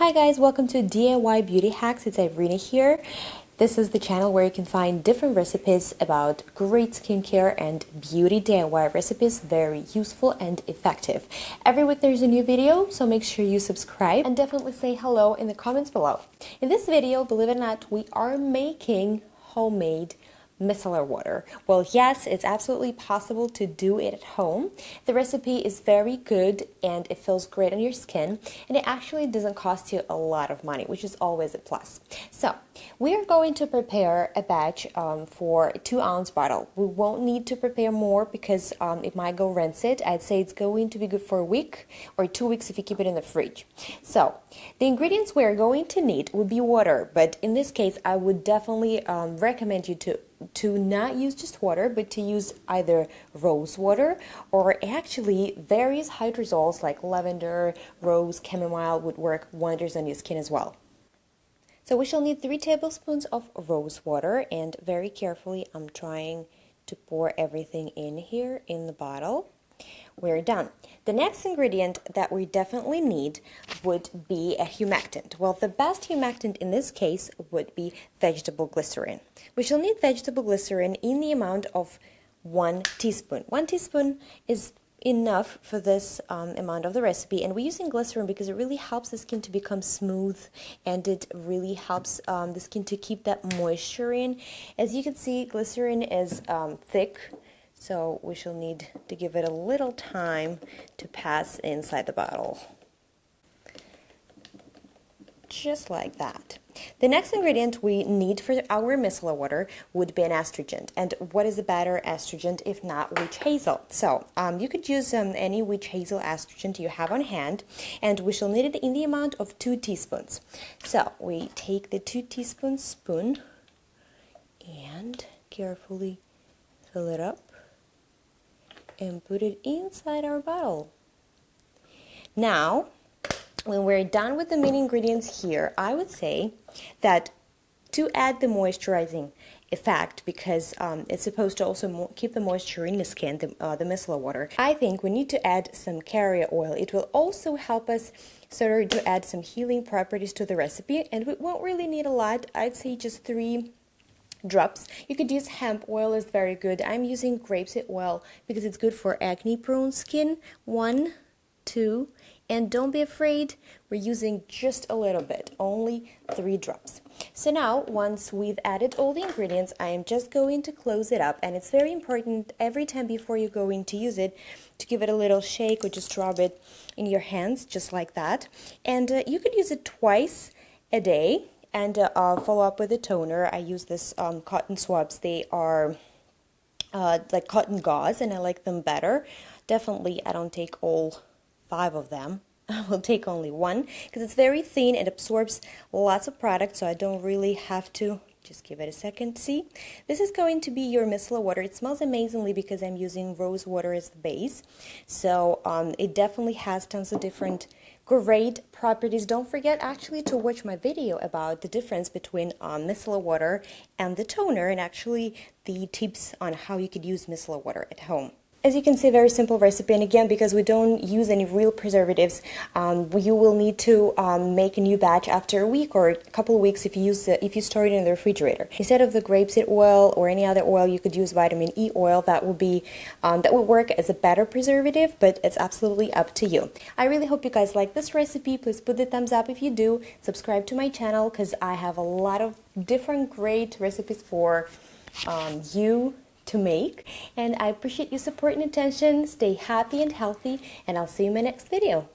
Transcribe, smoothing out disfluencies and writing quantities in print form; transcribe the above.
Hi guys, welcome to DIY Beauty Hacks. It's Irina here. This is the channel where you can find different recipes about great skincare and beauty DIY recipes, very useful and effective. Every week there's a new video, so make sure you subscribe and definitely say hello in the comments below. In this video, believe it or not, we are making homemade micellar water. Well, yes, it's absolutely possible to do it at home. The recipe is very good and it feels great on your skin, and it actually doesn't cost you a lot of money, which is always a plus. So we are going to prepare a batch for a 2-ounce bottle. We won't need to prepare more because it might go rancid. I'd say it's going to be good for a week or 2 weeks if you keep it in the fridge. So the ingredients we're going to need would be water, but in this case I would definitely recommend you to not use just water, but to use either rose water or actually various hydrosols like lavender, rose, chamomile would work wonders on your skin as well. So we shall need 3 tablespoons of rose water, and very carefully I'm trying to pour everything in here in the bottle. We're done. The next ingredient that we definitely need would be a humectant. Well, the best humectant in this case would be vegetable glycerin. We shall need vegetable glycerin in the amount of 1 teaspoon. 1 teaspoon is enough for this amount of the recipe, and we're using glycerin because it really helps the skin to become smooth, and it really helps the skin to keep that moisture in. As you can see, glycerin is thick, so we shall need to give it a little time to pass inside the bottle. Just like that. The next ingredient we need for our micellar water would be an astringent. And what is a better astringent if not witch hazel? So you could use any witch hazel astringent you have on hand, and we shall need it in the amount of 2 teaspoons. So we take the 2 teaspoon spoon and carefully fill it up and put it inside our bottle. Now, when we're done with the main ingredients here, I would say that to add the moisturizing effect, because it's supposed to also keep the moisture in the skin, the micellar water, I think we need to add some carrier oil. It will also help us sort of to add some healing properties to the recipe, and we won't really need a lot. I'd say just 3 drops. You could use hemp oil, is very good. I'm using grapeseed oil because it's good for acne prone skin. 1, 2, and don't be afraid, we're using just a little bit, only 3 drops. So now, once we've added all the ingredients, I am just going to close it up, and it's very important every time before you're going to use it to give it a little shake or just rub it in your hands, just like that. And you could use it twice a day, and follow up with a toner. I use this cotton swabs. They are like cotton gauze, and I like them better. Definitely, I don't take all 5 of them. I will take only 1 because it's very thin and absorbs lots of product, so I don't really have to. Just give it a second. See, this is going to be your micellar water. It smells amazingly because I'm using rose water as the base, so it definitely has tons of different great properties. Don't forget actually to watch my video about the difference between micellar water and the toner, and actually the tips on how you could use micellar water at home. As you can see, very simple recipe, and again, because we don't use any real preservatives, you will need to make a new batch after a week or a couple of weeks if you store it in the refrigerator. Instead of the grapeseed oil or any other oil, you could use vitamin E oil. That would work as a better preservative, but it's absolutely up to you. I really hope you guys like this recipe. Please put the thumbs up if you do. Subscribe to my channel because I have a lot of different great recipes for you to make, and I appreciate your support and attention. Stay happy and healthy, and I'll see you in my next video.